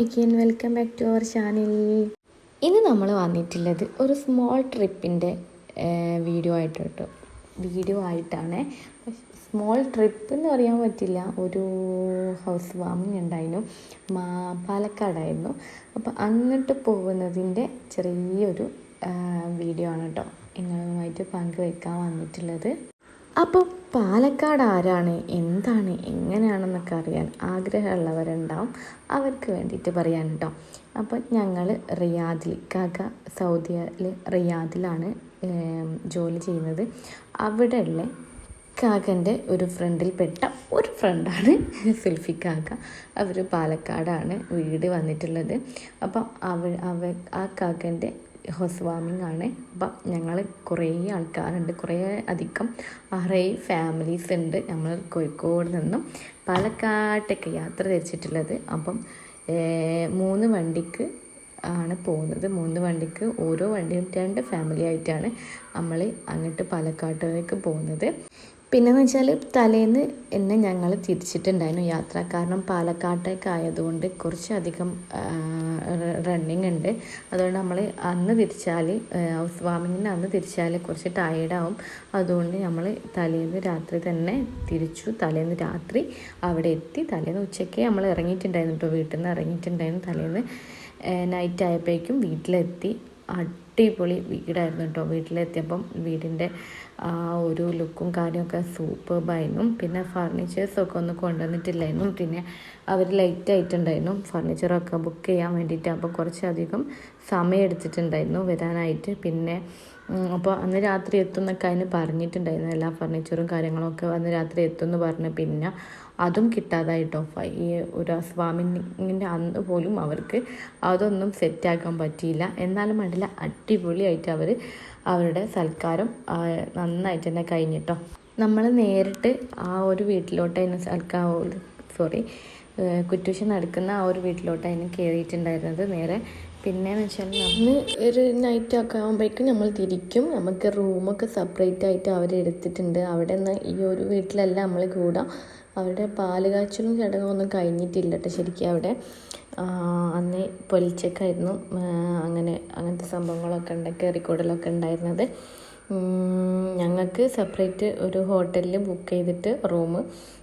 again welcome back to our channel. ഇന്ന് നമ്മൾ വന്നിട്ടുള്ളത് ഒരു സ്മോൾ ട്രിപ്പിൻ്റെ വീഡിയോ ആയിട്ടാണ്. സ്മോൾ ട്രിപ്പ് എന്ന് പറയാൻ പറ്റില്ല, ഒരു ഹൗസ് വാമിങ് ഉണ്ടായിരുന്നു, പാലക്കാടായിരുന്നു. അപ്പോൾ അങ്ങോട്ട് പോകുന്നതിൻ്റെ ചെറിയൊരു വീഡിയോ ആണ് കേട്ടോ നിങ്ങളുമായിട്ട് പങ്കുവെക്കാൻ വന്നിട്ടുള്ളത്. അപ്പോൾ പാലക്കാട് ആരാണ്, എന്താണ്, എങ്ങനെയാണെന്നൊക്കെ അറിയാൻ ആഗ്രഹമുള്ളവരുണ്ടാവും, അവർക്ക് വേണ്ടിയിട്ട് പറയാൻ കേട്ടോ. അപ്പോൾ ഞങ്ങൾ റിയാദിൽ, കാക്ക സൗദിയിൽ റിയാദിലാണ് ജോലി ചെയ്യുന്നത്. അവിടെയുള്ള കാക്കൻ്റെ ഒരു ഫ്രണ്ടിൽപ്പെട്ട ഒരു ഫ്രണ്ടാണ് സുൽഫി കാക്ക. അവർ പാലക്കാടാണ് വീട് വന്നിട്ടുള്ളത്. അപ്പം ആ കാക്കൻ്റെ ഹൗസ് വാമിംഗ് ആണ്. അപ്പം ഞങ്ങൾ കുറേ ആൾക്കാരുണ്ട്, കുറേ അധികം 6 ഫാമിലീസ് ഉണ്ട്. നമ്മൾ കോഴിക്കോട് നിന്നും പാലക്കാട്ടേക്ക് യാത്ര തിരിച്ചിട്ടുള്ളത്. അപ്പം 3 വണ്ടിക്ക് ആണ് പോകുന്നത്. 3 വണ്ടിക്ക് ഓരോ വണ്ടിയും 2 ഫാമിലി ആയിട്ടാണ് നമ്മൾ അങ്ങോട്ട് പാലക്കാട്ടേക്ക് പോകുന്നത്. പിന്നെയെന്ന് വെച്ചാൽ തലേന്ന് എന്നെ ഞങ്ങൾ തിരിച്ചിട്ടുണ്ടായിരുന്നു യാത്ര. കാരണം പാലക്കാട്ടേക്ക് ആയതുകൊണ്ട് കുറച്ചധികം റണ്ണിങ് ഉണ്ട്. അതുകൊണ്ട് നമ്മൾ അന്ന് തിരിച്ചാൽ, ഹൗസ് വാമിങ്ങിന് അന്ന് തിരിച്ചാൽ കുറച്ച് ടയേർഡാവും. അതുകൊണ്ട് നമ്മൾ തലേന്ന് രാത്രി തന്നെ തിരിച്ചു. തലേന്ന് രാത്രി അവിടെ എത്തി. തലേന്ന് ഉച്ചയ്ക്ക് നമ്മൾ ഇറങ്ങിയിട്ടുണ്ടായിരുന്നു കേട്ടോ, വീട്ടിൽ നിന്ന് ഇറങ്ങിയിട്ടുണ്ടായിരുന്നു. തലേന്ന് നൈറ്റ് ആയപ്പോഴേക്കും വീട്ടിലെത്തി. അടിപൊളി വീടായിരുന്നു കേട്ടോ. വീട്ടിലെത്തിയപ്പം വീടിൻ്റെ ആ ഒരു ലുക്കും കാര്യമൊക്കെ സൂപ്പർബായിരുന്നു. പിന്നെ ഫർണിച്ചേഴ്സൊക്കെ ഒന്നും കൊണ്ടുവന്നിട്ടില്ലായിരുന്നു. പിന്നെ അവർ ലൈറ്റ് ആയിട്ടുണ്ടായിരുന്നു ഫർണിച്ചറൊക്കെ ബുക്ക് ചെയ്യാൻ വേണ്ടിയിട്ട്. അപ്പോൾ കുറച്ചധികം സമയം എടുത്തിട്ടുണ്ടായിരുന്നു വരാനായിട്ട്. പിന്നെ അപ്പോൾ അന്ന് രാത്രി എത്തുന്നൊക്കെ അതിന് പറഞ്ഞിട്ടുണ്ടായിരുന്നു. എല്ലാ ഫർണിച്ചറും കാര്യങ്ങളൊക്കെ അന്ന് രാത്രി എത്തുമെന്ന് പറഞ്ഞു. പിന്നെ അതും കിട്ടാതായിട്ടോ. ഈ ഒരു സ്വാമിൻ്റെ അന്ന് പോലും അവർക്ക് അതൊന്നും സെറ്റാക്കാൻ പറ്റിയില്ല. എന്നാലും വേണ്ടില്ല, അടിപൊളിയായിട്ട് അവരുടെ സൽക്കാരം നന്നായിട്ട് തന്നെ കഴിഞ്ഞിട്ടോ. നമ്മൾ നേരിട്ട് ആ ഒരു വീട്ടിലോട്ടായിരുന്നു കുറ്റൂഷൻ നടക്കുന്ന ആ ഒരു വീട്ടിലോട്ടായിരുന്നു കയറിയിട്ടുണ്ടായിരുന്നത് നേരെ. പിന്നെയെന്ന് വെച്ചാൽ അന്ന് ഒരു നൈറ്റൊക്കെ ആകുമ്പോഴേക്കും നമ്മൾ തിരിക്കും. നമുക്ക് റൂമൊക്കെ സെപ്പറേറ്റ് ആയിട്ട് അവരെടുത്തിട്ടുണ്ട്. അവിടെ നിന്ന് ഈ ഒരു വീട്ടിലല്ല നമ്മൾ കൂടാം. അവരുടെ പാല് കാച്ചലും ചടങ്ങൊന്നും കഴിഞ്ഞിട്ടില്ല കേട്ടോ ശരിക്കും. അവിടെ അന്ന് പൊലിച്ചക്കായിരുന്നു അങ്ങനത്തെ സംഭവങ്ങളൊക്കെ കയറിക്കൂടലൊക്കെ ഉണ്ടായിരുന്നത്. ഞങ്ങൾക്ക് സെപ്പറേറ്റ് ഒരു ഹോട്ടലിൽ ബുക്ക് ചെയ്തിട്ട് റൂം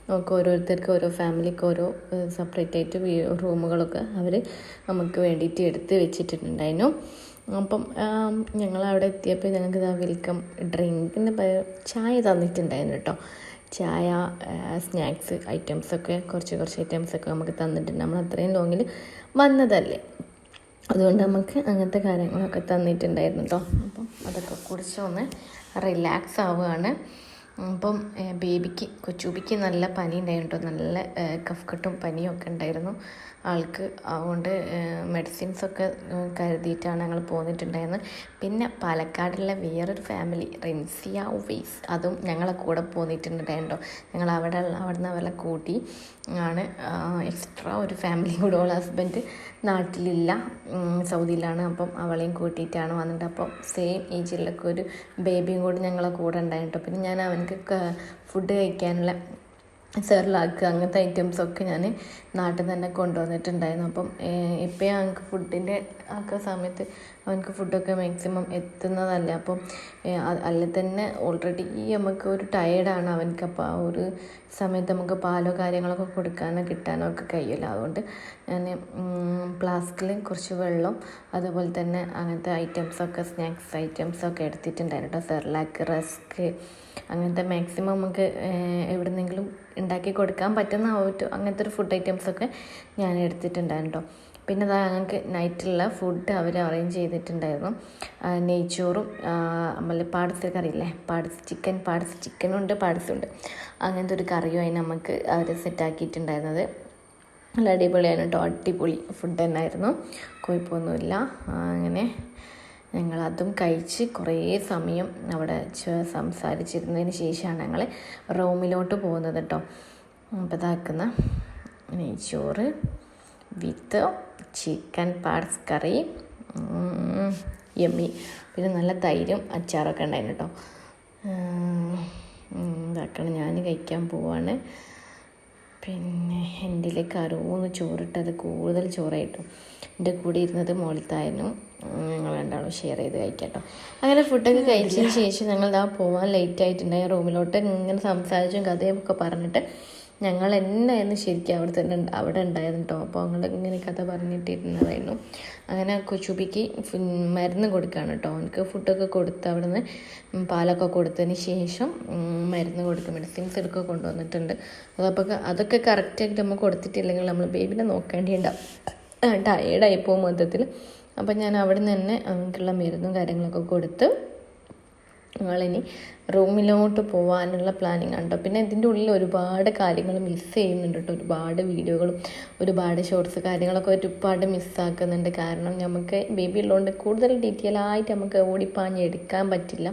നമുക്ക് ഓരോരുത്തർക്ക്, ഓരോ ഫാമിലിക്ക് ഓരോ സെപ്പറേറ്റ് ആയിട്ട് റൂമുകളൊക്കെ അവർ നമുക്ക് വേണ്ടിയിട്ട് എടുത്ത് വെച്ചിട്ടുണ്ടായിരുന്നു. അപ്പം ഞങ്ങളവിടെ എത്തിയപ്പോൾ ഞങ്ങൾക്ക് വെൽക്കം ഡ്രിങ്കിന് ചായ തന്നിട്ടുണ്ടായിരുന്നു കേട്ടോ. ചായ, സ്നാക്സ് ഐറ്റംസൊക്കെ കുറച്ച് ഐറ്റംസൊക്കെ നമുക്ക് തന്നിട്ടുണ്ട്. നമ്മൾ അത്രയും ലോങ്ങിൽ വന്നതല്ലേ, അതുകൊണ്ട് നമുക്ക് അങ്ങനത്തെ കാര്യങ്ങളൊക്കെ തന്നിട്ടുണ്ടായിരുന്നു കേട്ടോ. അപ്പം അതൊക്കെ കുടിച്ചൊന്ന് റിലാക്സ് ആവുകയാണ്. അപ്പം കൊച്ചൂബിക്ക് നല്ല പനി ഉണ്ടായിരുന്നു കേട്ടോ. നല്ല കഫ്കട്ടും പനിയൊക്കെ ഉണ്ടായിരുന്നു ആൾക്ക്. അതുകൊണ്ട് മെഡിസിൻസൊക്കെ കരുതിയിട്ടാണ് ഞങ്ങൾ പോന്നിട്ടുണ്ടായിരുന്നത്. പിന്നെ പാലക്കാടുള്ള വേറൊരു ഫാമിലി, റിൻസിയ ഉവൈസ്, അതും ഞങ്ങളെ കൂടെ പോന്നിട്ടുണ്ടായിരുന്നു. ഞങ്ങൾ അവിടെ നിന്ന് അവരെ കൂട്ടി ആണ് എക്സ്ട്രാ ഒരു ഫാമിലി കൂടെ. അവളെ ഹസ്ബൻഡ് നാട്ടിലില്ല, സൗദിയിലാണ്. അപ്പം അവളെയും കൂട്ടിയിട്ടാണ് വന്നിട്ട്. അപ്പം സെയിം ഏജിലൊക്കെ ഒരു ബേബിയും കൂടി ഞങ്ങളെ കൂടെ ഉണ്ടായിട്ടോ. പിന്നെ ഞാൻ അവനക്ക് ഫുഡ് കഴിക്കാനുള്ള സെർലാക്ക് അങ്ങനത്തെ ഐറ്റംസൊക്കെ ഞാൻ നാട്ടിൽ തന്നെ കൊണ്ടുവന്നിട്ടുണ്ടായിരുന്നു. അപ്പം ഇപ്പം ഞങ്ങൾക്ക് ഫുഡിൻ്റെ ഒക്കെ സമയത്ത് അവനക്ക് ഫുഡൊക്കെ മാക്സിമം എത്തുന്നതല്ല. അപ്പം അല്ല തന്നെ ഓൾറെഡി നമുക്ക് ഒരു ടയേർഡാണ് അവനക്ക്. അപ്പോൾ ആ ഒരു സമയത്ത് നമുക്ക് പാലോ കാര്യങ്ങളൊക്കെ കൊടുക്കാനോ കിട്ടാനോ ഒക്കെ കഴിയില്ല. അതുകൊണ്ട് ഞാൻ ഫ്ലാസ്കിൽ കുറച്ച് വെള്ളം, അതുപോലെ തന്നെ അങ്ങനത്തെ ഐറ്റംസൊക്കെ, സ്നാക്സ് ഐറ്റംസൊക്കെ എടുത്തിട്ടുണ്ടായിരുന്നു കേട്ടോ. സെർലാക്ക്, റസ്ക്, അങ്ങനത്തെ മാക്സിമം നമുക്ക് എവിടെന്നെങ്കിലും ഉണ്ടാക്കി കൊടുക്കാൻ പറ്റുന്ന അങ്ങനത്തെ ഒരു ഫുഡ് ഐറ്റംസൊക്കെ ഞാൻ എടുത്തിട്ടുണ്ടായിരുന്നു കേട്ടോ. പിന്നെ ഞങ്ങൾക്ക് നൈറ്റിലുള്ള ഫുഡ് അവർ അറേഞ്ച് ചെയ്തിട്ടുണ്ടായിരുന്നു. നെയ്ച്ചോറും പാഡ്സ് കറിയില്ലേ, ചിക്കനുണ്ട്, പാഡ്സുണ്ട്. അങ്ങനത്തെ ഒരു കറിയും അതിന് നമുക്ക് അവർ സെറ്റാക്കിയിട്ടുണ്ടായിരുന്നത്. നല്ല അടിപൊളിയാണ് കേട്ടോ. അടിപൊളി ഫുഡ് തന്നെയായിരുന്നു, കുഴപ്പമൊന്നുമില്ല. അങ്ങനെ ഞങ്ങളതും കഴിച്ച് കുറേ സമയം അവിടെ സംസാരിച്ചിരുന്നതിന് ശേഷമാണ് ഞങ്ങൾ റൂമിലോട്ട് പോകുന്നത് കേട്ടോ. അപ്പോൾ ഇതാക്കുന്ന നെയ്ച്ചോറ് with chicken parts curry, yummy. പിന്നെ നല്ല തൈരും അച്ചാറൊക്കെ ഉണ്ടായിരുന്നു കേട്ടോ. ഇതാക്കണം, ഞാൻ കഴിക്കാൻ പോവാണ്. പിന്നെ എൻ്റെ കറുവൂന്ന് ചോറിട്ടത് കൂടുതൽ ചോറായിട്ടു. എൻ്റെ കൂടെ ഇരുന്നത് മോളിത്തായിരുന്നു. ഞങ്ങൾ രണ്ടാളും ഷെയർ ചെയ്ത് കഴിക്കാട്ടോ. അങ്ങനെ ഫുഡൊക്കെ കഴിച്ചതിന് ശേഷം ഞങ്ങൾ പോകാൻ ലേറ്റ് ആയിട്ടുണ്ടായി. റൂമിലോട്ട് ഇങ്ങനെ സംസാരിച്ചും കഥയൊക്കെ പറഞ്ഞിട്ട് ഞങ്ങൾ എന്നായിരുന്നു ശരിക്കും അവിടെ ഉണ്ടായിരുന്നു കേട്ടോ. അപ്പോൾ ഇങ്ങനെ കഥ പറഞ്ഞിട്ടിരുന്നതായിരുന്നു. അങ്ങനെ കൊച്ചുബിക്ക് മരുന്ന് കൊടുക്കുകയാണ് കേട്ടോ. അവനക്ക് ഫുഡൊക്കെ കൊടുത്ത് അവിടെ നിന്ന് പാലൊക്കെ കൊടുത്തതിന് ശേഷം മരുന്ന് കൊടുക്കുക, മെഡിസിൻസ് എടുക്കുക കൊണ്ടുവന്നിട്ടുണ്ട്. അതൊക്കെ കറക്റ്റായിട്ട് നമ്മൾ കൊടുത്തിട്ടില്ലെങ്കിൽ നമ്മൾ ബേബിനെ നോക്കേണ്ടിയുണ്ടാവും, ടയേർഡായി പോകും മൊത്തത്തിൽ. അപ്പം ഞാൻ അവിടെ നിന്ന് തന്നെ അവനക്കുള്ള മരുന്നും കാര്യങ്ങളൊക്കെ കൊടുത്ത് ഞങ്ങളിനി റൂമിലോട്ട് പോകാനുള്ള പ്ലാനിങ് ആണ് കേട്ടോ. പിന്നെ ഇതിൻ്റെ ഉള്ളിൽ ഒരുപാട് കാര്യങ്ങൾ മിസ്സ് ചെയ്യുന്നുണ്ട് കേട്ടോ. ഒരുപാട് വീഡിയോകളും ഒരുപാട് ഷോർട്സ് കാര്യങ്ങളൊക്കെ ഒരുപാട് മിസ്സാക്കുന്നുണ്ട്. കാരണം നമുക്ക് ബേബി ഉള്ളതുകൊണ്ട് കൂടുതൽ ഡീറ്റെയിൽ ആയിട്ട് നമുക്ക് ഓടിപ്പാഞ്ഞ് എടുക്കാൻ പറ്റില്ല.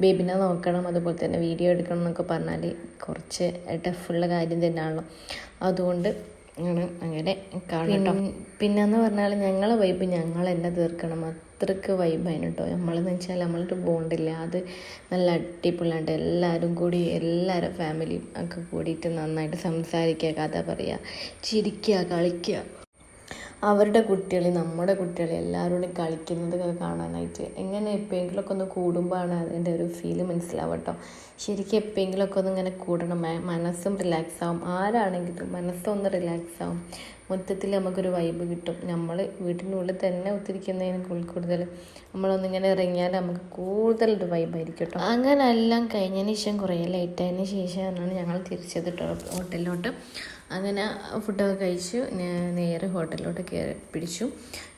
ബേബിനെ നോക്കണം, അതുപോലെ തന്നെ വീഡിയോ എടുക്കണം എന്നൊക്കെ പറഞ്ഞാൽ കുറച്ച് ടഫുള്ള കാര്യം തന്നെയാണല്ലോ. അതുകൊണ്ട് അങ്ങനെ കാണട്ടോ. പിന്നെന്ന് പറഞ്ഞാൽ ഞങ്ങളെ വൈബ് ഞങ്ങൾ തന്നെ തീർക്കണം, അത്രയ്ക്ക് വൈബായിരുന്നു കേട്ടോ. നമ്മളെന്ന് വെച്ചാൽ നമ്മളൊരു ബോണ്ടില്ല, അത് നല്ല അടിപൊളിയായിട്ട് എല്ലാവരും കൂടി എല്ലാവരും ഫാമിലിയും ഒക്കെ കൂടിയിട്ട് നന്നായിട്ട് സംസാരിക്കുക, കഥ പറയുക, ചിരിക്കുക, കളിക്കുക. അവരുടെ കുട്ടികൾ നമ്മുടെ കുട്ടികൾ എല്ലാവരോടും കളിക്കുന്നതൊക്കെ കാണാനായിട്ട് എങ്ങനെ എപ്പോഴെങ്കിലുമൊക്കെ ഒന്ന് കൂടുമ്പോഴാണ് അതിൻ്റെ ഒരു ഫീല് മനസ്സിലാവും കേട്ടോ. ശരിക്കും എപ്പോഴെങ്കിലുമൊക്കെ ഒന്ന് ഇങ്ങനെ കൂടണം, മനസ്സും റിലാക്സ് ആവും. ആരാണെങ്കിലും മനസ്സൊന്ന് റിലാക്സ് ആവും, മൊത്തത്തിൽ നമുക്കൊരു വൈബ് കിട്ടും. നമ്മൾ വീട്ടിനുള്ളിൽ തന്നെ ഒത്തിരിക്കുന്നതിന് കൂടുതൽ നമ്മളൊന്നിങ്ങനെ ഇറങ്ങിയാൽ നമുക്ക് കൂടുതലൊരു വൈബായിരിക്കും കേട്ടോ. അങ്ങനെ എല്ലാം കഴിഞ്ഞതിന് ശേഷം കുറേ ലേറ്റായതിന് ശേഷമാണ് ഞങ്ങൾ തിരിച്ചത് ഹോട്ടലിലോട്ട്. അങ്ങനെ ഫുഡൊക്കെ കഴിച്ചു നേരെ ഹോട്ടലിലോട്ട് പിടിച്ചു.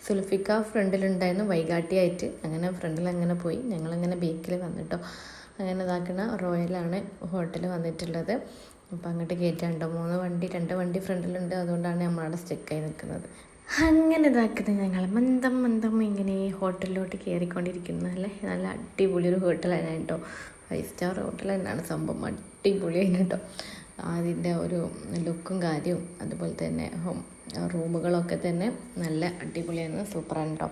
സുൽഫിക്ക ഫ്രണ്ടിലുണ്ടായിരുന്നു വൈകാട്ടിയായിട്ട്. അങ്ങനെ ഫ്രണ്ടിൽ അങ്ങനെ പോയി, ഞങ്ങളങ്ങനെ ബേക്കിൽ വന്നിട്ടോ. അങ്ങനെ ഇതാക്കുന്ന റോയലാണ് ഹോട്ടൽ വന്നിട്ടുള്ളത്. അപ്പം അങ്ങോട്ട് കയറ്റാണ്ടോ 2 വണ്ടി ഫ്രണ്ടിലുണ്ട്, അതുകൊണ്ടാണ് നമ്മളവിടെ സ്റ്റെക്കായി നിൽക്കുന്നത്. അങ്ങനെ ഇതാക്കുന്നത് ഞങ്ങൾ മന്ദം ഇങ്ങനെ ഹോട്ടലിലോട്ട് കയറിക്കൊണ്ടിരിക്കുന്നത്. നല്ല അടിപൊളി ഒരു ഹോട്ടലാണ് കേട്ടോ. 5 സ്റ്റാർ ഹോട്ടൽ തന്നെയാണ് സംഭവം, അടിപൊളിയാണ് കേട്ടോ. അതിൻ്റെ ഒരു ലുക്കും കാര്യവും അതുപോലെ തന്നെ റൂമുകളൊക്കെ തന്നെ നല്ല അടിപൊളിയാണ്, സൂപ്പറാണ് കേട്ടോ.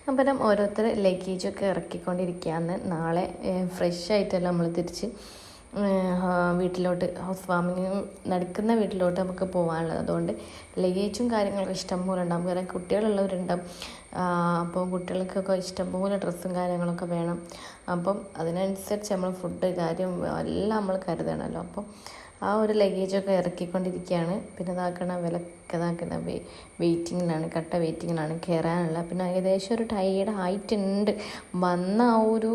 അപ്പം ഓരോരുത്തർ ലഗേജൊക്കെ ഇറക്കിക്കൊണ്ടിരിക്കുകയാണ്. നാളെ ഫ്രഷ് ആയിട്ടല്ല നമ്മൾ തിരിച്ച് വീട്ടിലോട്ട്, ഹൗസ് വാമിങ് നടക്കുന്ന വീട്ടിലോട്ട് നമുക്ക് പോകാനുള്ളത്. അതുകൊണ്ട് ലഗേജും കാര്യങ്ങളൊക്കെ ഇഷ്ടംപോലെ ഉണ്ടാകും. കാരണം കുട്ടികളുള്ളവരുണ്ടാവും, അപ്പോൾ കുട്ടികൾക്കൊക്കെ ഇഷ്ടംപോലെ ഡ്രസ്സും കാര്യങ്ങളൊക്കെ വേണം. അപ്പം അതിനനുസരിച്ച് നമ്മൾ ഫുഡ് കാര്യം എല്ലാം നമ്മൾ കരുതണമല്ലോ. അപ്പം ആ ഒരു ലഗേജൊക്കെ ഇറക്കിക്കൊണ്ടിരിക്കുകയാണ്. പിന്നെ വിലക്കതാക്കണ വെയിറ്റിങ്ങിലാണ്, കട്ട വെയിറ്റിങ്ങിലാണ് കയറാനുള്ള. പിന്നെ ഏകദേശം ഒരു ടയേർഡ് ആയിട്ടുണ്ട്. വന്ന ആ ഒരു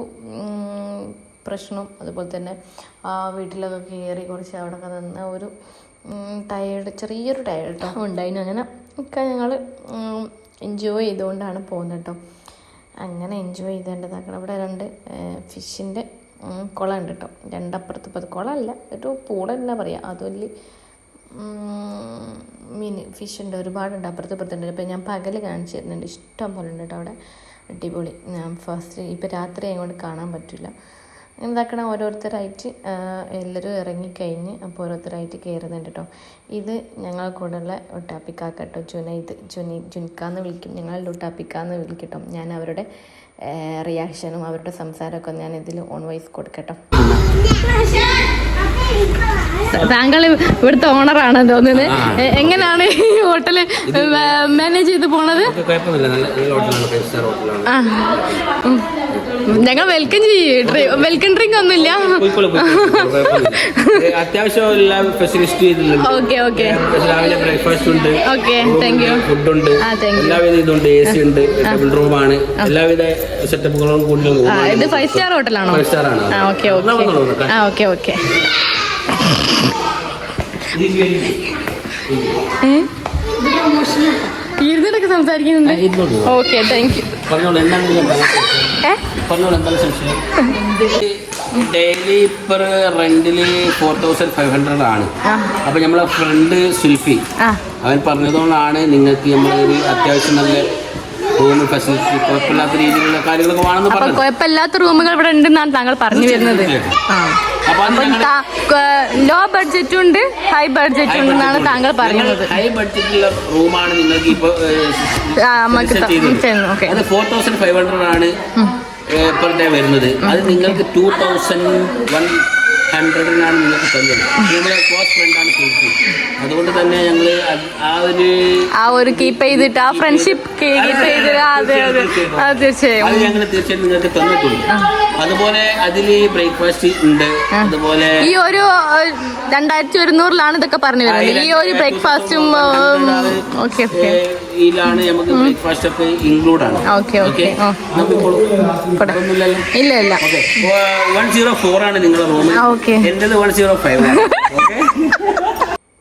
പ്രശ്നം, അതുപോലെ തന്നെ ആ വീട്ടിലൊക്കെ കയറി കുറച്ച് അവിടെ നിന്ന ഒരു ചെറിയൊരു ടയേർഡ് കേട്ടോ ഉണ്ടായിരുന്നു. അങ്ങനെ ഒക്കെ ഞങ്ങൾ എൻജോയ് ചെയ്തുകൊണ്ടാണ് പോകുന്നത് കേട്ടോ. അങ്ങനെ എൻജോയ് ചെയ്തേണ്ടതാക്കണം. ഇവിടെ 2 ഫിഷിൻ്റെ കുളം ഉണ്ട് കേട്ടോ. 2 അപ്പുറത്ത് കുളമല്ല, ഒരു പൂളെന്നാ പറയുക, അതുമല്ല ഫിഷ് ഉണ്ട്, ഒരുപാടുണ്ട് അപ്പുറത്തുണ്ട്. ഇപ്പം ഞാൻ പകൽ കാണിച്ചു തരുന്നുണ്ട്, ഇഷ്ടം പോലെ ഉണ്ട് കേട്ടോ അവിടെ, അടിപൊളി. ഞാൻ ഇപ്പം രാത്രി ആയതുകൊണ്ട് കാണാൻ പറ്റില്ല. അങ്ങനെ ഇതാക്കണം ഓരോരുത്തരായിട്ട് എല്ലാവരും ഇറങ്ങിക്കഴിഞ്ഞ് അപ്പോൾ ഓരോരുത്തരായിട്ട് കയറുന്നുണ്ട് കേട്ടോ. ഇത് ഞങ്ങൾ കൂടെയുള്ള ലുട്ടാപ്പിക്കാക്ക കേട്ടോ, ജുനിക്കാന്ന് വിളിക്കും, ഞങ്ങൾ ലുട്ടാപ്പിക്കാന്ന് വിളിക്കട്ടോ. ഞാൻ അവരുടെ റിയാക്ഷനും അവരുടെ സംസാരമൊക്കെ ഞാൻ ഇതിൽ ഓൺ വോയിസ് കൊടുക്കട്ടോ. താങ്കൾ ഇവിടുത്തെ ഓണറാണ് തോന്നുന്നത്. എങ്ങനെയാണ് ഈ ഹോട്ടല് മാനേജ് ചെയ്ത് പോണത്? ഞങ്ങൾ വെൽക്കം ചെയ്യും, വെൽക്കം ഡ്രിങ്ക് ഒന്നുമില്ല, അത്യാവശ്യം എല്ലാ ഫെസിലിറ്റി. ഓക്കെ ബ്രേക്ക്ഫാസ്റ്റ് ഉണ്ട്, താങ്ക് യു. ഫുഡ് ഉണ്ട്, എല്ലാവിധ ഇതുണ്ട്, AC ഉണ്ട്, ഡബിൾ റൂമാണ്, എല്ലാവിധ സെറ്റപ്പുകളും കൂടി. ഇത് 5 സ്റ്റാർ ഹോട്ടലാണോ? 5 സ്റ്റാർ ആണ്. ഓക്കെ. ഇരുന്നിട്ടൊക്കെ സംസാരിക്കുന്നുണ്ട്. Okay, thank you. Daily per റെന്റില് 4500 ആണ്. അപ്പൊ നമ്മളെ ഫ്രണ്ട് സുൽഫി അവൻ പറഞ്ഞതുകൊണ്ടാണ് നിങ്ങൾക്ക് നമ്മളൊരു അത്യാവശ്യം നല്ല റൂം ഫെസിലിറ്റി കുഴപ്പമില്ലാത്ത രീതിയിലുള്ള കാര്യങ്ങളൊക്കെ വേണമെന്ന് പറഞ്ഞു. കുഴപ്പമില്ലാത്ത റൂമുകൾ ഇവിടെ ഉണ്ടെന്നാണ് താങ്കൾ പറഞ്ഞു വരുന്നത്. ലോ ബഡ്ജറ്റും ഉണ്ട്, ഹൈ ബഡ്ജറ്റും ഉണ്ടെന്നാണ് താങ്കൾ പറയുന്നത്. ഹൈ ബഡ്ജറ്റുള്ള റൂമാണ് നിങ്ങൾക്ക് ഇപ്പൊ 4500 ആണ് പെർ ഡേ വരുന്നത്. അത് നിങ്ങൾക്ക് 2100 100-നാണ് നിങ്ങൾക്ക് തന്നത്. നമ്മുടെ ക്ലോസ് ഫ്രണ്ടാണ് സുൽഫി. അതുകൊണ്ട് തന്നെ ഞങ്ങൾ ആ ഒരു കീപ്പ് ചെയ്തിട്ട് ആ ഫ്രണ്ട്ഷിപ്പ് കീപ്പ് ചെയ്ത് തീർച്ചയായും അത് ഞങ്ങൾ തീർച്ചയായിട്ടും നിങ്ങൾക്ക് തന്നിട്ടുണ്ട്. അതുപോലെ അതിൽ ബ്രേക്ക്ഫാസ്റ്റ് ഉണ്ട്. അതുപോലെ ഈ ഒരു 2100 ഇതൊക്കെ പറഞ്ഞു വരുന്നത്. ഈ ഒരു ബ്രേക്ക്ഫാസ്റ്റും ഇതിലാണ് നമുക്ക് ബ്രേക്ക്ഫാസ്റ്റ് ഒക്കെ ഇൻക്ലൂഡ് ആണ്. ഇല്ല 104 ആണ് നിങ്ങളുടെ റൂം. എന്റേത് 105 ആണ്.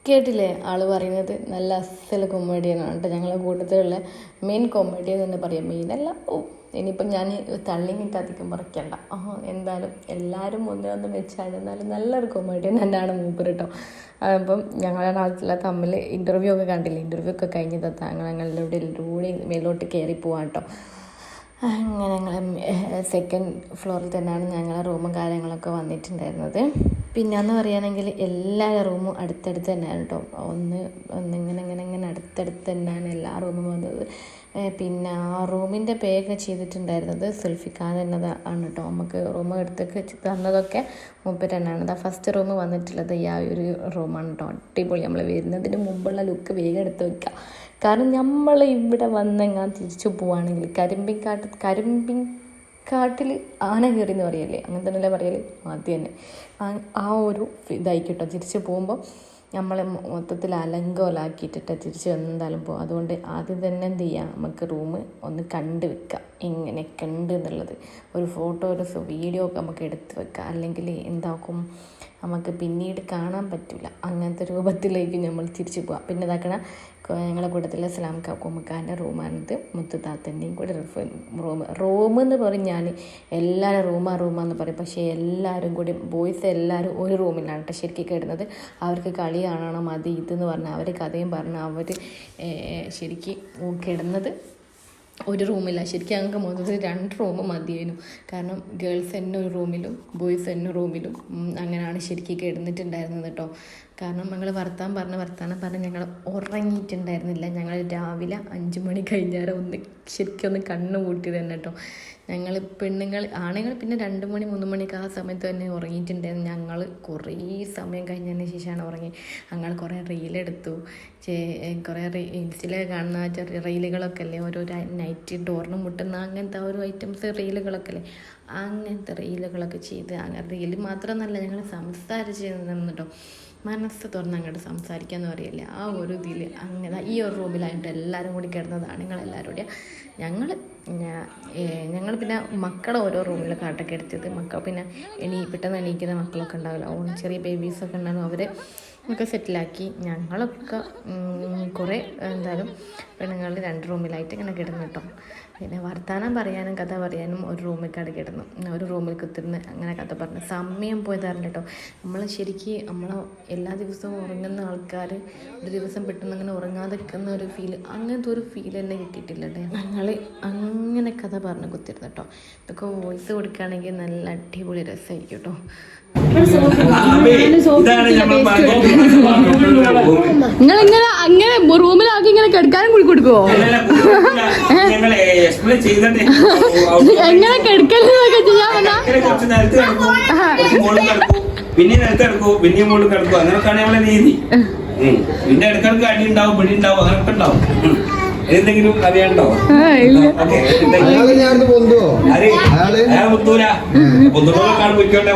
കേട്ടില്ലേ ആള് പറയുന്നത്? നല്ല അസൽ കൊമേഡിയനാണ് കേട്ടോ. ഞങ്ങളുടെ കൂട്ടത്തിലുള്ള മെയിൻ കൊമേഡിയൻ തന്നെ പറയാം. മെയിനല്ല, ഇനിയിപ്പം ഞാൻ തള്ളിങ്ങിട്ട് അധികം പറയ്ക്കണ്ട. എന്തായാലും എല്ലാവരും ഒന്നും വെച്ചാൽ എന്നാലും നല്ലൊരു കൊമേഡിയൻ തന്നെയാണ് മൂപ്പർ കേട്ടോ. അപ്പം ഞങ്ങളുടെ നാട്ടിലെ തമ്മിൽ ഇൻ്റർവ്യൂ ഒക്കെ കണ്ടില്ലേ? ഇൻ്റർവ്യൂ ഒക്കെ കഴിഞ്ഞത് ഞങ്ങളുടെ കൂടി മേലോട്ട് കയറി പോവാം കേട്ടോ. അങ്ങനെ ഞങ്ങൾ സെക്കൻഡ് ഫ്ലോറിൽ തന്നെയാണ് ഞങ്ങളുടെ റൂമും കാര്യങ്ങളൊക്കെ വന്നിട്ടുണ്ടായിരുന്നത്. പിന്നെയെന്ന് പറയുകയാണെങ്കിൽ എല്ലാ റൂമും അടുത്തടുത്ത് തന്നെയാണ് കേട്ടോ. ഇങ്ങനെ അടുത്തടുത്ത് തന്നെയാണ് എല്ലാ റൂമും വന്നത്. പിന്നെ ആ റൂമിൻ്റെ പേരൊക്കെ ചെയ്തിട്ടുണ്ടായിരുന്നത് സുൽഫിഖാൻ എന്നതാണ് കേട്ടോ. നമുക്ക് റൂം എടുത്തൊക്കെ തന്നതൊക്കെ മൂപ്പര് തന്നെയാണ്. ഫസ്റ്റ് റൂം വന്നിട്ടുള്ളത് ഈ ആ ഒരു റൂമാണ് കേട്ടോ. അടിപൊളി. നമ്മൾ വരുന്നതിന് മുമ്പുള്ള ലുക്ക് വേഗം എടുത്ത് വയ്ക്കുക. കാരണം നമ്മൾ ഇവിടെ വന്നെങ്ങാൻ തിരിച്ചു പോവുകയാണെങ്കിൽ കരിമ്പിൻകാട്ടിൽ ആന കയറി എന്ന് പറയല്ലേ, അങ്ങനെ തന്നെയല്ലേ പറയല്? ആദ്യം തന്നെ ആ ഒരു ഇതായിക്കോട്ടോ. തിരിച്ച് പോകുമ്പോൾ നമ്മളെ മൊത്തത്തിൽ അലങ്കോലാക്കിയിട്ടിട്ട് തിരിച്ച് എന്തായാലും പോകും. അതുകൊണ്ട് ആദ്യം തന്നെ എന്ത് ചെയ്യുക, നമുക്ക് റൂം ഒന്ന് കണ്ടു വെക്കുക, എങ്ങനെയൊക്കെ ഉണ്ട് എന്നുള്ളത്. ഒരു ഫോട്ടോ ഒരു വീഡിയോ ഒക്കെ നമുക്ക് എടുത്ത് വെക്കുക. അല്ലെങ്കിൽ എന്താക്കും, നമുക്ക് പിന്നീട് കാണാൻ പറ്റില്ല. അങ്ങനത്തെ രൂപത്തിലേക്ക് നമ്മൾ തിരിച്ചു പോകാം. പിന്നെ ഇതാക്കണ ഞങ്ങളുടെ കൂട്ടത്തിലെ സലാം കാക്കുമ്മക്കാൻ്റെ റൂമാണിത്. മുത്തുതാത്തൻ്റെയും കൂടെ റൂം എന്ന് പറയും. ഞാൻ എല്ലാവരും റൂമാന്ന് പറയും. പക്ഷേ എല്ലാവരും കൂടി ബോയ്സ് എല്ലാവരും ഒരു റൂമിലാണ് കേട്ടോ ശരിക്കും കിടന്നത്. അവർക്ക് കളി കാണണം അത് ഇതെന്ന് പറഞ്ഞാൽ അവർ കഥയും പറഞ്ഞ് അവർ ശരിക്കും കിടന്നത് ഒരു റൂമില്ല. ശരിക്കും ഞങ്ങൾക്ക് മൊത്തത്തിൽ 2 റൂം മതിയായിരുന്നു. കാരണം ഗേൾസ് തന്നെ ഒരു റൂമിലും ബോയ്സ് തന്നെ റൂമിലും അങ്ങനെയാണ് ശരിക്കും കിടന്നിട്ടുണ്ടായിരുന്നത് കേട്ടോ. കാരണം ഞങ്ങൾ വർത്താനം പറഞ്ഞ് ഞങ്ങൾ ഉറങ്ങിയിട്ടുണ്ടായിരുന്നില്ല. ഞങ്ങൾ രാവിലെ 5 മണി കഴിഞ്ഞാൽ ശരിക്കും ഒന്ന് കണ്ണ് കൂട്ടിയത് തന്നെ കേട്ടോ. ഞങ്ങൾ ആണുങ്ങൾ പിന്നെ 2 മണി 3 മണിക്ക് ആ സമയത്ത് തന്നെ ഉറങ്ങിയിട്ടുണ്ടായിരുന്നു. ഞങ്ങൾ കുറേ സമയം കഴിഞ്ഞതിന് ശേഷമാണ് ഉറങ്ങി. ഞങ്ങൾ കുറേ റീലെടുത്തു. കുറേ ഇൻസ്റ്റയിലൊക്കെ കാണുന്ന ചെറിയ റീലുകളൊക്കെ അല്ലേ, ഓരോ നൈറ്റ് ഡോറിന് മുട്ടുന്ന അങ്ങനത്തെ ഓരോ ഐറ്റംസ് റീലുകളൊക്കെ അല്ലേ, അങ്ങനത്തെ റീലുകളൊക്കെ ചെയ്ത് അങ്ങനെ റീൽ മാത്രമൊന്നുമല്ല ഞങ്ങൾ സംസാരിച്ച് നിന്നിട്ടോ. മനസ്സ് തുറന്ന് അങ്ങോട്ട് സംസാരിക്കാമെന്ന് പറയില്ല. ആ ഒരു ഇതിൽ അങ്ങനെ ഈ ഒരു റൂമിലായിട്ട് എല്ലാവരും കൂടി കിടന്നതാണ്. നിങ്ങളെല്ലാവരും കൂടി ഞങ്ങൾ പിന്നെ മക്കളെ ഓരോ റൂമിൽ കാട്ടൊക്കെ എടുത്തത്. മക്കൾ പിന്നെ പെട്ടെന്ന് എണീക്കുന്ന മക്കളൊക്കെ ഉണ്ടാവില്ല, ചെറിയ ബേബീസൊക്കെ ഉണ്ടാകും, അവരെ ഒക്കെ സെറ്റിലാക്കി. ഞങ്ങളൊക്കെ കുറേ എന്തായാലും പെണ്ണുങ്ങൾ 2 റൂമിലായിട്ട് ഇങ്ങനെ കിടന്നു കേട്ടോ. പിന്നെ വർത്താനം പറയാനും കഥ പറയാനും ഒരു റൂമിൽ കിടന്നു. ഒരു റൂമിൽ കുത്തിരുന്ന് അങ്ങനെ കഥ പറഞ്ഞു സമയം പോയതാറുണ്ട് കേട്ടോ. നമ്മൾ ശരിക്കും എല്ലാ ദിവസവും ഉറങ്ങുന്ന ആൾക്കാർ ഒരു ദിവസം പെട്ടെന്ന് അങ്ങനെ ഉറങ്ങാതെ നിൽക്കുന്ന ഒരു അങ്ങനത്തെ ഒരു ഫീൽ തന്നെ കിട്ടിയിട്ടില്ല കേട്ടോ. ഞങ്ങൾ അങ്ങനെ കഥ പറഞ്ഞ് കുത്തിരുന്നു കേട്ടോ. ഇതൊക്കെ വോയിസ് കൊടുക്കുകയാണെങ്കിൽ നല്ല അടിപൊളി രസമായിരിക്കും കേട്ടോ. നിങ്ങളിങ്ങനെ അങ്ങനെ റൂമിലാക്കി ഇങ്ങനെ കിടക്കാനും കൂടി കൊടുക്കുവോ? എങ്ങനെ കിടക്കലൊക്കെ ചെയ്യാൻ പിന്നെ നിലത്ത് കിടക്കൂ, പിന്നെയും മുകളിൽ കിടക്കൂ, അങ്ങനെയൊക്കെയാണ് നമ്മളെ രീതി. പിന്നെ ഇടക്കിടക്ക് അടി ഉണ്ടാവും, പിടി ഉണ്ടാവും, അങ്ങനൊക്കെ ഉണ്ടാവും. എന്തെങ്കിലും അറിയാണ്ടോ? അയാൾ മുത്തൂല പൊന്തൂരൊക്കെ പോയിക്കോട്ടെ.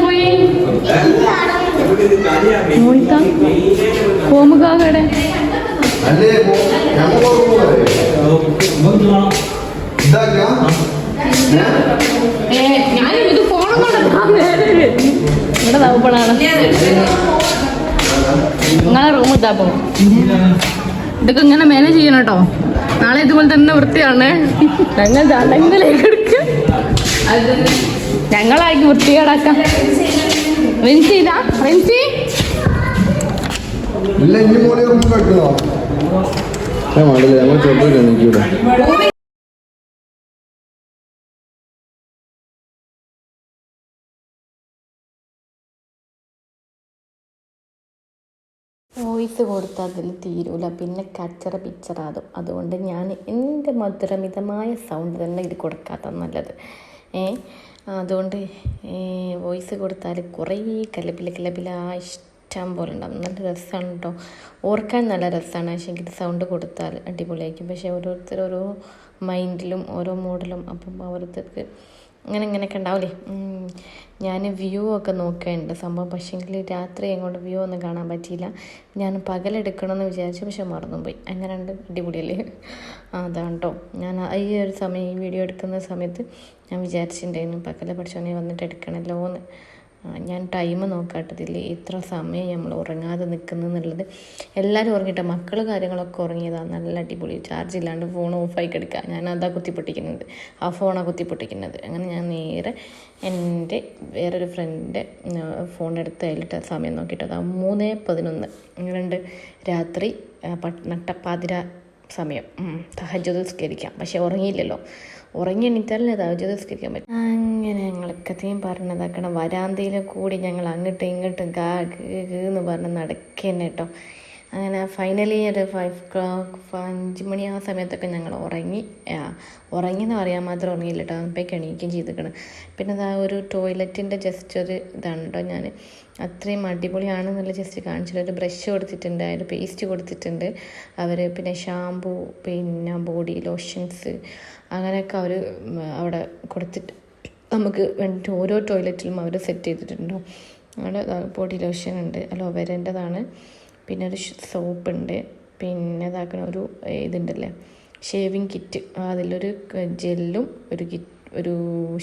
പോയി പോമുകാകടെ ഞാനിത് ഫോണും ഇവിടെ തവപ്പണാണ്. നിങ്ങളെ റൂം ഇതാ പോ. ഇതൊക്കെ ഇങ്ങനെ മാനേജ് ചെയ്യണം കേട്ടോ. നാളെ ഇതുപോലെ തന്നെ വൃത്തിയാണ്. ഞങ്ങൾ ചടങ്ങിലേക്ക് എടുക്കുക, ഞങ്ങളായിരിക്കും വൃത്തികേടാക്കാം. റിൻസി ഇതാ റിൻസി ഇല്ല ഇനി മോളെ റൂം കെട്ടുന്നോ? ഞങ്ങൾ ചെറുപ്പം വോയിസ് കൊടുത്താൽ അതിൽ തീരൂല, പിന്നെ കച്ചറ പിച്ചറാതും. അതുകൊണ്ട് ഞാൻ എൻ്റെ മധുരമിതമായ സൗണ്ട് തന്നെ ഇത് കൊടുക്കാത്ത നല്ലത്. അതുകൊണ്ട് വോയിസ് കൊടുത്താൽ കുറേ കലപില ഇഷ്ടം പോലെ ഉണ്ടാകും. നല്ല രസമാണ് കേട്ടോ, ഓർക്കാൻ നല്ല രസമാണ്. പക്ഷേ എനിക്ക് സൗണ്ട് കൊടുത്താൽ അടിപൊളിയായിരിക്കും. പക്ഷേ ഓരോരുത്തർ ഓരോ മൈൻഡിലും ഓരോ മൂഡിലും, അപ്പം ഓരോരുത്തർക്ക് ഇങ്ങനെയൊക്കെ ഉണ്ടാവില്ലേ. ഞാൻ വ്യൂ ഒക്കെ നോക്കേണ്ട സംഭവം, പക്ഷേങ്കിൽ രാത്രി അങ്ങോട്ട് വ്യൂ ഒന്നും കാണാൻ പറ്റിയില്ല. ഞാൻ പകലെടുക്കണമെന്ന് വിചാരിച്ചു, പക്ഷെ മറന്നുപോയി. അങ്ങനെ ഉണ്ട്, അടിപൊളിയല്ലേ. അതാണ് കേട്ടോ, ഞാൻ ഈ ഒരു സമയം ഈ വീഡിയോ എടുക്കുന്ന സമയത്ത് ഞാൻ വിചാരിച്ചിട്ടുണ്ടായിരുന്നു പകലെ പഠിച്ചോനെ വന്നിട്ട് എടുക്കണമല്ലോ എന്ന്. ഞാൻ ടൈം നോക്കാട്ടതില്ല ഇത്ര സമയം നമ്മൾ ഉറങ്ങാതെ നിൽക്കുന്നുള്ളത്. എല്ലാവരും ഉറങ്ങിയിട്ട് മക്കൾ കാര്യങ്ങളൊക്കെ ഉറങ്ങിയതാണ്. നല്ല അടിപൊളി, ചാർജ് ഇല്ലാണ്ട് ഫോൺ ഓഫായി കിടക്കുക. ഞാൻ അതാ കുത്തിപ്പൊട്ടിക്കുന്നത്, ആ ഫോണാണ് കുത്തിപ്പൊട്ടിക്കുന്നത്. അങ്ങനെ ഞാൻ നേരെ എൻ്റെ വേറൊരു ഫ്രണ്ടിൻ്റെ ഫോൺ എടുത്ത് അതിലിട്ട് സമയം നോക്കിയിട്ട് അത് 3:11 അങ്ങനെയുണ്ട് രാത്രി നട്ടപ്പാതിര സമയം. തഹജ്ജുദ് നിസ്കരിക്കാം, പക്ഷെ ഉറങ്ങിയില്ലല്ലോ. ഉറങ്ങി എണീറ്റാലേ തഹജ്ജുദ് നിസ്കരിക്കാൻ പറ്റും. അങ്ങനെ ഞങ്ങളൊക്കത്തെയും പറഞ്ഞതാക്കണം. വരാന്തയിൽ കൂടി ഞങ്ങൾ അങ്ങോട്ടും ഇങ്ങോട്ടും എന്ന് പറഞ്ഞ് നടക്കേന്നെ കേട്ടോ. അങ്ങനെ ഫൈനലി ഒരു 5 മണി ആ സമയത്തൊക്കെ ഞങ്ങൾ ഉറങ്ങിയെന്ന് പറയാൻ മാത്രം ഉറങ്ങിയില്ല കേട്ടോ. അപ്പോഴേക്ക് എണീക്കുകയും ചെയ്തിരിക്കണം. പിന്നെ അതാ ഒരു ടോയ്ലറ്റിൻ്റെ ജസ്റ്റ് ഒരു ഇതാണ് കേട്ടോ. ഞാൻ അത്രയും അടിപൊളിയാണെന്നുള്ള ജസ്റ്റ് കാണിച്ചിട്ട് ഒരു ബ്രഷ് കൊടുത്തിട്ടുണ്ട്, ഒരു പേസ്റ്റ് കൊടുത്തിട്ടുണ്ട് അവർ. പിന്നെ ഷാമ്പൂ, പിന്നെ ബോഡി ലോഷൻസ് അങ്ങനെയൊക്കെ അവർ അവിടെ കൊടുത്തിട്ട് നമുക്ക് വേണ്ടിയിട്ട് ഓരോ ടോയ്ലറ്റിലും അവർ സെറ്റ് ചെയ്തിട്ടുണ്ടോ. അവിടെ ബോഡി ലോഷൻ ഉണ്ട്, അലോവേരേൻ്റെതാണ്. പിന്നെ ഒരു സോപ്പുണ്ട്, പിന്നെ ഇതാക്കുന്ന ഒരു ഇതുണ്ടല്ലേ ഷേവിങ് കിറ്റ്, അതിലൊരു ജെല്ലും ഒരു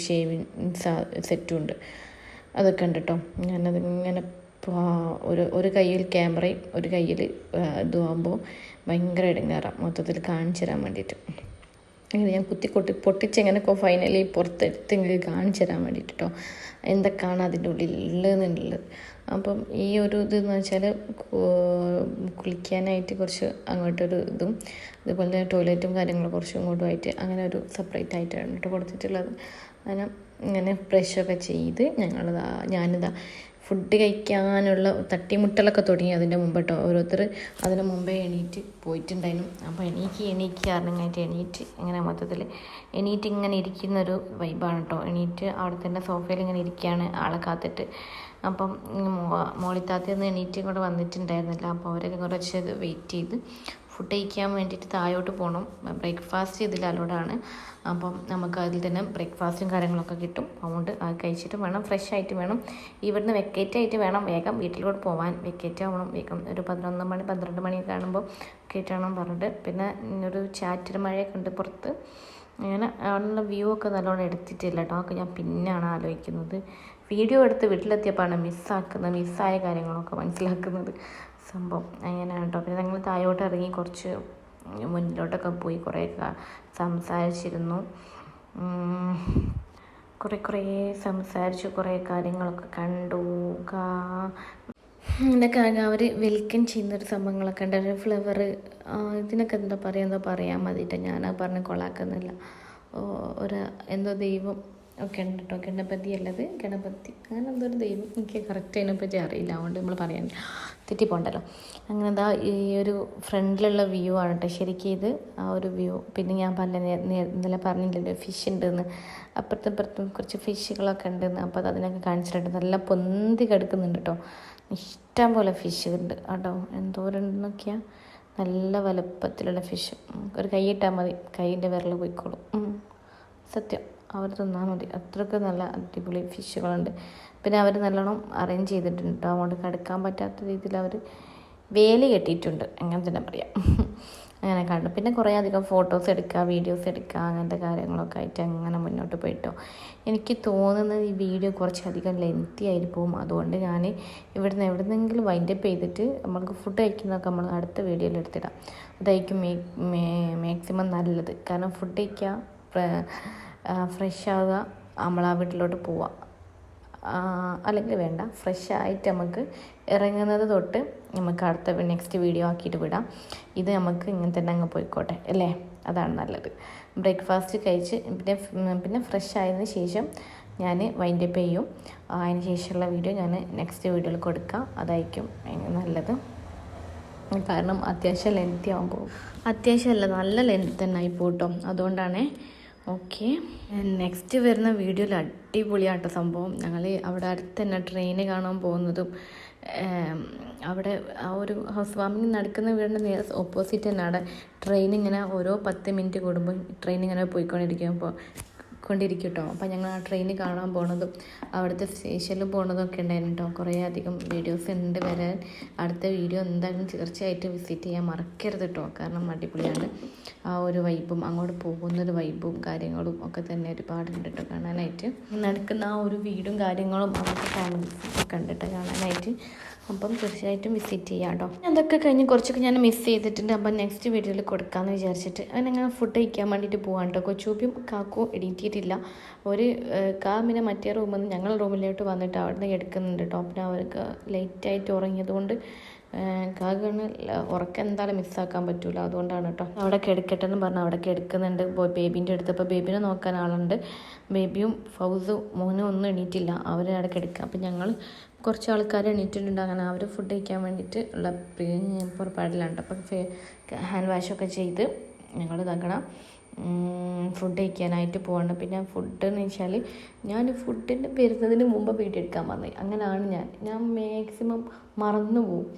ഷേവിങ് സെറ്റും ഉണ്ട്. അതൊക്കെ ഉണ്ട് കേട്ടോ. ഞാനതിങ്ങനെ ഒരു കയ്യിൽ ക്യാമറയും ഒരു കയ്യിൽ ഇതുമാകുമ്പോൾ ഭയങ്കര ഇടങ്ങാറാണ് മൊത്തത്തിൽ കാണിച്ചു തരാൻ വേണ്ടിയിട്ട്. അങ്ങനെ ഞാൻ പൊട്ടിച്ചെങ്ങനെയൊക്കെ ഫൈനലി പുറത്തെടുത്തെങ്കിൽ കാണിച്ചു തരാൻ വേണ്ടിയിട്ട് കേട്ടോ, എന്തൊക്കെയാണ് അതിൻ്റെ ഉള്ളിലുള്ളത്. അപ്പം ഈ ഒരു ഇതെന്ന് വെച്ചാൽ കുളിക്കാനായിട്ട് കുറച്ച് അങ്ങോട്ടൊരു ഇതും, അതുപോലെ ടോയ്ലറ്റും കാര്യങ്ങളും കുറച്ചും ഇങ്ങോട്ടുമായിട്ട് അങ്ങനെ ഒരു സെപ്പറേറ്റ് ആയിട്ടാണ് കേട്ടോ കൊടുത്തിട്ടുള്ളത്. അങ്ങനെ ഇങ്ങനെ ബ്രഷൊക്കെ ചെയ്ത് ഞാനിതാ ഫുഡ് കഴിക്കാനുള്ള തട്ടിമുട്ടലൊക്കെ തുടങ്ങി അതിൻ്റെ മുമ്പ് കേട്ടോ. ഓരോരുത്തർ അതിന് മുമ്പേ എണീറ്റ് പോയിട്ടുണ്ടായിരുന്നു. അപ്പോൾ എണീക്ക് അറിഞ്ഞായിട്ട് എണീറ്റ് ഇങ്ങനെ മൊത്തത്തിൽ എണീറ്റ് ഇങ്ങനെ ഇരിക്കുന്നൊരു വൈബാണ് കേട്ടോ. എണീറ്റ് അവിടെ തന്നെ സോഫയിൽ ഇങ്ങനെ ഇരിക്കുകയാണ് ആളെ കാത്തിട്ട്. അപ്പം മോളിത്താത്തൊന്ന് എണീറ്റ് ഇങ്ങോട്ട് വന്നിട്ടുണ്ടായിരുന്നില്ല. അപ്പോൾ അവരൊക്കെ കുറച്ച് വെയിറ്റ് ചെയ്ത് ഫുഡ് കഴിക്കാൻ വേണ്ടിയിട്ട് താഴോട്ട് പോകണം. ബ്രേക്ക്ഫാസ്റ്റ് ഇതിൽ അലോഡാണ്. അപ്പം നമുക്ക് അതിൽ തന്നെ ബ്രേക്ക്ഫാസ്റ്റും കാര്യങ്ങളൊക്കെ കിട്ടും. അതുകൊണ്ട് അത് കഴിച്ചിട്ട് വേണം, ഫ്രഷ് ആയിട്ട് വേണം ഇവിടുന്ന് വെക്കേറ്റ് ആയിട്ട് വേണം വേഗം വീട്ടിലോട്ട് പോകാൻ. വെക്കേറ്റ് ആവണം വേഗം, ഒരു 11 മണി 12 മണിയൊക്കെ കാണുമ്പോൾ വെക്കേറ്റ് ആവണം പറഞ്ഞിട്ട്. പിന്നെ ഒരു ചാറ്റൽ മഴയൊക്കെ ഉണ്ട് പുറത്ത്. അങ്ങനെ അവിടെയുള്ള വ്യൂ ഒക്കെ നല്ലോണം എടുത്തിട്ടില്ല കേട്ടോ. അതൊക്കെ ഞാൻ പിന്നെയാണ് ആലോചിക്കുന്നത്. വീഡിയോ എടുത്ത് വീട്ടിലെത്തിയപ്പോഴാണ് മിസ്സായ കാര്യങ്ങളൊക്കെ മനസ്സിലാക്കുന്നത് സംഭവം. അങ്ങനെയാണ് കേട്ടോ. പിന്നെ ഞങ്ങൾ താഴോട്ട് ഇറങ്ങി കുറച്ച് മുന്നിലോട്ടൊക്കെ പോയി കുറേയൊക്കെ സംസാരിച്ചിരുന്നു. കുറേ സംസാരിച്ചു, കുറേ കാര്യങ്ങളൊക്കെ കണ്ടു. ഇതൊക്കെ അവർ വെൽക്കം ചെയ്യുന്നൊരു സംഭവങ്ങളൊക്കെ ഉണ്ട്. ഒരു ഫ്ലവർ ഇതിനൊക്കെ എന്താ പറയാൻ മതിയിട്ട് ഞാനത് പറഞ്ഞ് കൊളാക്കുന്നില്ല. എന്തോ ദൈവം ഒക്കെ ഉണ്ട് കേട്ടോ. ഗണപതി അങ്ങനെ എന്തോ ഒരു ദൈവം, എനിക്ക് കറക്റ്റ് അതിനെപ്പറ്റി അറിയില്ല, അതുകൊണ്ട് നമ്മൾ പറയാൻ തെറ്റിപ്പോണ്ടല്ലോ. അങ്ങനെ എന്താ ഈ ഒരു ഫ്രണ്ടിലുള്ള വ്യൂ ആണ് കേട്ടോ ശരിക്കും ഇത്, ആ ഒരു വ്യൂ. പിന്നെ ഞാൻ ഇന്നലെ പറഞ്ഞില്ലല്ലോ ഫിഷ് ഉണ്ടെന്ന്, അപ്പുറത്തും കുറച്ച് ഫിഷുകളൊക്കെ ഉണ്ടെന്ന്. അപ്പോൾ അതിനൊക്കെ കാണിച്ചിട്ടുണ്ട്. നല്ല പൊന്തി കിടക്കുന്നുണ്ട് കേട്ടോ, ഇഷ്ടം പോലെ ഫിഷ് ഉണ്ട് കേട്ടോ. എന്തോരണ്ടെന്നൊക്കെയാണ്, നല്ല വലുപ്പത്തിലുള്ള ഫിഷ്. ഒരു കൈ ഇട്ടാൽ മതി, കൈയിൻ്റെ വിരൽ പോയിക്കോളും. സത്യം, അവർ തിന്നാൽ മതി, അത്രയ്ക്ക് നല്ല അടിപൊളി ഫിഷുകളുണ്ട്. പിന്നെ അവർ നല്ലോണം അറേഞ്ച് ചെയ്തിട്ടുണ്ട് കേട്ടോ. അതുകൊണ്ട് കടുക്കാൻ പറ്റാത്ത രീതിയിൽ അവർ വേലി കെട്ടിയിട്ടുണ്ട്, അങ്ങനെ തന്നെ പറയാം. അങ്ങനെ കണ്ടു. പിന്നെ കുറേ അധികം ഫോട്ടോസ് എടുക്കുക, വീഡിയോസ് എടുക്കുക, അങ്ങനത്തെ കാര്യങ്ങളൊക്കെ ആയിട്ട് അങ്ങനെ മുന്നോട്ട് പോയിട്ടോ. എനിക്ക് തോന്നുന്നത് ഈ വീഡിയോ കുറച്ചധികം ലെങ്തി ആയിട്ട് പോകും. അതുകൊണ്ട് ഞാൻ എവിടുന്നെങ്കിലും വൈൻഡപ്പ് ചെയ്തിട്ട് നമ്മൾക്ക് ഫുഡ് കഴിക്കുന്നതൊക്കെ നമ്മൾ അടുത്ത വീഡിയോയിൽ എടുത്തിടാം. അതായിരിക്കും മാക്സിമം നല്ലത്. കാരണം ഫുഡ് കഴിക്കുക, ഫ്രഷ് ആവുക, നമ്മൾ ആ വീട്ടിലോട്ട് പോവുക. അല്ലെങ്കിൽ വേണ്ട, ഫ്രഷ് ആയിട്ട് നമുക്ക് ഇറങ്ങുന്നത് തൊട്ട് നമുക്ക് അടുത്ത നെക്സ്റ്റ് വീഡിയോ ആക്കിയിട്ട് വിടാം. ഇത് നമുക്ക് ഇങ്ങനെ തന്നെ അങ്ങ് പോയിക്കോട്ടെ അല്ലേ, അതാണ് നല്ലത്. ബ്രേക്ക്ഫാസ്റ്റ് കഴിച്ച് പിന്നെ ഫ്രഷ് ആയതിനു ശേഷം ഞാൻ വൈൻഡപ്പ് ചെയ്യും. അതിന് ശേഷമുള്ള വീഡിയോ ഞാൻ നെക്സ്റ്റ് വീഡിയോയിൽ കൊടുക്കാം, അതായിരിക്കും നല്ലത്. കാരണം അത്യാവശ്യം ലെങ്തി ആകുമ്പോൾ അത്യാവശ്യമല്ല നല്ല ലെങ്ത് തന്നെ ആയി പോട്ടോ, അതുകൊണ്ടാണ്. ഓക്കെ, നെക്സ്റ്റ് വരുന്ന വീഡിയോയിൽ അടിപൊളിയാട്ടോ സംഭവം. ഞങ്ങൾ അവിടെ അടുത്ത് തന്നെ ട്രെയിന് കാണാൻ പോകുന്നതും അവിടെ ആ ഒരു ഹൗസ് വാമിങ് നടക്കുന്ന വീടിൻ്റെ നേരെ ഓപ്പോസിറ്റ് തന്നെ അവിടെ ട്രെയിൻ ഇങ്ങനെ ഓരോ 10 മിനിറ്റ് കൂടുമ്പോൾ ട്രെയിൻ ഇങ്ങനെ പോയിക്കൊണ്ടിരിക്കും കേട്ടോ. അപ്പം ഞങ്ങൾ ആ ട്രെയിൻ കാണാൻ പോണതും അവിടുത്തെ സ്റ്റേഷനിൽ പോണതൊക്കെ ഉണ്ടായിരുന്നു കേട്ടോ. കുറേ അധികം വീഡിയോസ് ഉണ്ട് വരാൻ. അടുത്ത വീഡിയോ എന്തായാലും തീർച്ചയായിട്ടും വിസിറ്റ് ചെയ്യാൻ മറക്കരുത് കേട്ടോ, കാരണം അടിപൊളിയാണ്. ആ ഒരു വൈബും അങ്ങോട്ട് പോകുന്നൊരു വൈബും കാര്യങ്ങളും ഒക്കെ തന്നെ ഒരുപാടുണ്ട് കേട്ടോ കാണാനായിട്ട്. നടക്കുന്ന ആ ഒരു വീടും കാര്യങ്ങളും അവിടുത്തെ ഫാമിലീസും ഒക്കെ ഉണ്ട് കേട്ടോ കാണാനായിട്ട്. അപ്പം തീർച്ചയായിട്ടും വിസിറ്റ് ചെയ്യാം കേട്ടോ. അതൊക്കെ കഴിഞ്ഞ് കുറച്ചൊക്കെ ഞാൻ മിസ് ചെയ്തിട്ടുണ്ട്. അപ്പം നെക്സ്റ്റ് വീഡിയോയിൽ കൊടുക്കാമെന്ന് വിചാരിച്ചിട്ട് അങ്ങനെ ഫുഡ് കഴിക്കാൻ വേണ്ടിയിട്ട് പോകാൻ കേട്ടോ. കൊച്ചൂപ്പിയും കാക്കും എഡിറ്റ് ചെയ്തിട്ടില്ല. ഒരു പിന്നെ മറ്റേ റൂമിൽ നിന്ന് ഞങ്ങൾ റൂമിലോട്ട് വന്നിട്ട് അവിടെ നിന്ന് എടുക്കുന്നുണ്ട് കേട്ടോ. പിന്നെ അവർക്ക് ലേറ്റായിട്ട് ഉറങ്ങിയതുകൊണ്ട് കാക്കാണ് ഉറക്കം എന്തായാലും മിസ്സാക്കാൻ പറ്റില്ല, അതുകൊണ്ടാണ് കേട്ടോ. അവിടെ കിടക്കട്ടെ എന്ന് പറഞ്ഞാൽ അവിടെ കിടക്കുന്നുണ്ട് ബേബീൻ്റെ അടുത്ത്. അപ്പോൾ ബേബീനെ നോക്കാൻ ആളുണ്ട്. ബേബിയും ഫൗസും മോനും ഒന്നും എണീറ്റില്ല, അവരെ അവിടെ കിടക്കുക. അപ്പം ഞങ്ങൾ കുറച്ച് ആൾക്കാർ എണീറ്റിട്ടുണ്ട്. അങ്ങനെ അവർ ഫുഡ് കഴിക്കാൻ വേണ്ടിയിട്ട് ഉള്ള പുറപ്പാടിലുണ്ട്. അപ്പം ഹാൻഡ് വാഷൊക്കെ ചെയ്ത് ഞങ്ങൾ ഇതാക്കണം ഫുഡ് കഴിക്കാനായിട്ട് പോകണം. പിന്നെ ഫുഡ് എന്ന് വെച്ചാൽ ഞാൻ ഫുഡിൻ്റെ വരുന്നതിന് മുമ്പ് വീഡിയോ എടുക്കാൻ വന്നത്. അങ്ങനെയാണ് ഞാൻ മാക്സിമം മറന്നു പോവും,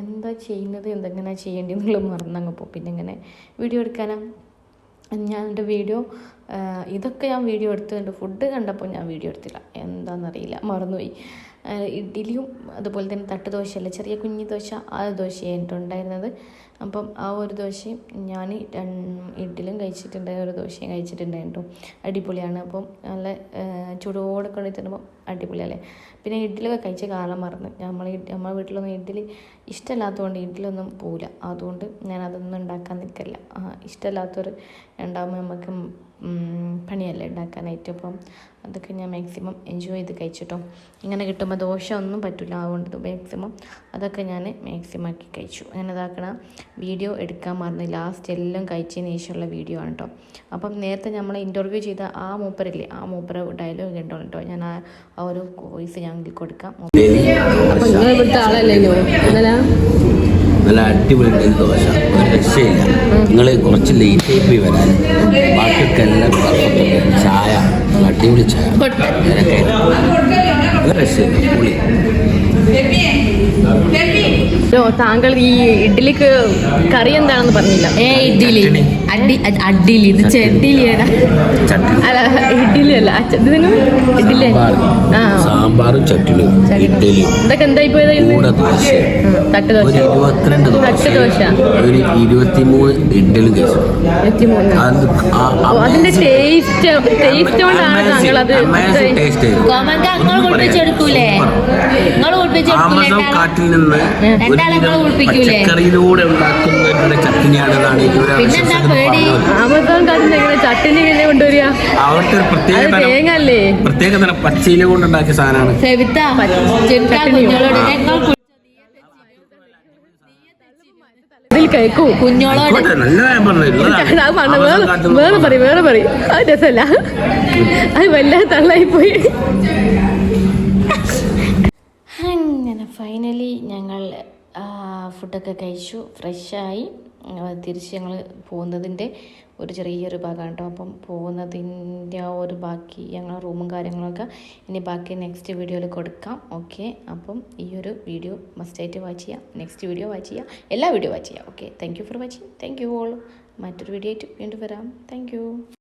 എന്താ ചെയ്യുന്നത് എന്തെങ്ങനെ ചെയ്യേണ്ടതെന്നുള്ളത് മറന്നങ്ങ് പോകും. പിന്നെ ഇങ്ങനെ വീഡിയോ എടുക്കാനാണ് ഞാൻ എൻ്റെ വീഡിയോ ഇതൊക്കെ ഞാൻ വീഡിയോ എടുത്തിട്ടുണ്ട്. ഫുഡ് കണ്ടപ്പോൾ ഞാൻ വീഡിയോ എടുത്തില്ല, എന്താണെന്നറിയില്ല, മറന്നുപോയി. ഇഡ്ഡലിയും അതുപോലെ തന്നെ തട്ട് ദോശയല്ല, ചെറിയ കുഞ്ഞി ദോശ, ആ ദോശയായിട്ട് ഉണ്ടായിരുന്നത്. അപ്പം ആ ഒരു ദോശയും ഞാൻ ഇഡ്ഡലിയും കഴിച്ചിട്ടുണ്ടായി, ഒരു ദോശയും കഴിച്ചിട്ടുണ്ടായിരുന്നു. അടിപൊളിയാണ്. അപ്പം നല്ല ചൂടോടെ കൊണ്ട് തിന്നുമ്പോൾ അടിപൊളിയല്ലേ. പിന്നെ ഇഡ്ഡലിയൊക്കെ കഴിച്ച കാലം മറന്ന്. നമ്മളെ വീട്ടിലൊന്നും ഇഡ്ഡലി ഇഷ്ടമല്ലാത്തതുകൊണ്ട് ഇഡ്ഡലിയൊന്നും പോവില്ല, അതുകൊണ്ട് ഞാൻ അതൊന്നും ഉണ്ടാക്കാൻ നിൽക്കില്ല. ഇഷ്ടമല്ലാത്തവർ ഉണ്ടാകുമ്പോൾ നമുക്ക് പണിയല്ലേ ഉണ്ടാക്കാനായിട്ട്. അപ്പം അതൊക്കെ ഞാൻ മാക്സിമം എൻജോയ് ചെയ്ത് കഴിച്ചിട്ടോ. ഇങ്ങനെ കിട്ടുമ്പോൾ ദോശ ഒന്നും പറ്റില്ല, അതുകൊണ്ട് മാക്സിമം അതൊക്കെ ഞാൻ മാക്സിമം ആക്കി കഴിച്ചു. അങ്ങനെ ഇതാക്കണ വീഡിയോ എടുക്കാൻ മറന്നു. ലാസ്റ്റ് എല്ലാം കഴിച്ചതിന് ശേഷമുള്ള വീഡിയോ ആണ് കേട്ടോ. അപ്പം നേരത്തെ നമ്മൾ ഇൻ്റർവ്യൂ ചെയ്ത ആ മൂപ്പരില്ലേ, ആ മൂപ്പര ഡയലോഗ് കണ്ടോ കേട്ടോ. ഞാൻ ആ ഒരു വോയിസ് ഞാൻ കൊടുക്കാം. അപ്പം നിങ്ങൾ ഇവിടുത്തെ ആളല്ലല്ലോ, നല്ല അടിപൊളി ദോശ, ഒരു രക്ഷയില്ല. നിങ്ങൾ കുറച്ച് ലേറ്റ് ആയി പോയി വരാൻ, ബാക്കിയൊക്കെ എല്ലാം ചായ, അടിപൊളി ചായ, നല്ല രക്ഷയില്ല, പൊളി. താങ്കൾ ഈ ഇഡ്ഡലിക്ക് കറി എന്താണെന്ന് പറഞ്ഞില്ല. ഇഡ്ഡലി അഡ്ഡിലി, ഇത് ചെഡ്ഡിലിയാണ്. അല്ല ഇഡ്ഡലി അല്ല, ഇഡ്ഡലി സാമ്പാറും ചട്ടിലും ഇഡ്ഡലിയും ഇതൊക്കെ എന്തായി പോയത്? തട്ട് ദോശ, 22 തട്ട് ദോശ, ഒരു 23 ഇഡ്ഡലും കഴിച്ചു. 23. അതിന്റെ ടേസ്റ്റ് കൊണ്ടാണ് താങ്കൾ അത് കുളിപ്പിച്ചെടുക്കൂലേ? നിങ്ങൾ കുളിപ്പിച്ചെടുക്കൂലേ? കാട്ടിൽ നിന്ന് പച്ചക്കറിയിലൂടെ ഉണ്ടാക്കുന്ന ചട്ടിനിയാണെന്നാണ് ആമസോൺ കാട്ടിൽ ചട്ടിനി എങ്ങനെ കൊണ്ടുവരിക? അവിടുത്തെ ഒരു പ്രത്യേക തരം പച്ചയില കൊണ്ടുണ്ടാക്കിയ സാധനമാണ്. കുഞ്ഞോളോട് വേറെ പറയും, അത് രസമല്ല, അത് വല്ലാതെ തള്ളായി പോയി. അങ്ങനെ ഫൈനലി ഞങ്ങൾ ഫുഡൊക്കെ കഴിച്ചു, ഫ്രഷായി. തിരിച്ച് ഞങ്ങൾ പോകുന്നതിൻ്റെ ഒരു ചെറിയൊരു ഭാഗമാണ് കേട്ടോ. അപ്പം പോകുന്നതിൻ്റെ ആ ഒരു ബാക്കി ഞങ്ങൾ റൂമും കാര്യങ്ങളൊക്കെ ഇനി ബാക്കി നെക്സ്റ്റ് വീഡിയോയിൽ കൊടുക്കാം. ഓക്കെ, അപ്പം ഈ ഒരു വീഡിയോ മസ്റ്റായിട്ട് വാച്ച് ചെയ്യാം, നെക്സ്റ്റ് വീഡിയോ വാച്ച് ചെയ്യാം, എല്ലാ വീഡിയോ വാച്ച് ചെയ്യാം. Okay, thank you for watching, thank you all. മറ്റൊരു വീഡിയോ ആയിട്ട് വീണ്ടും വരാം. Thank you.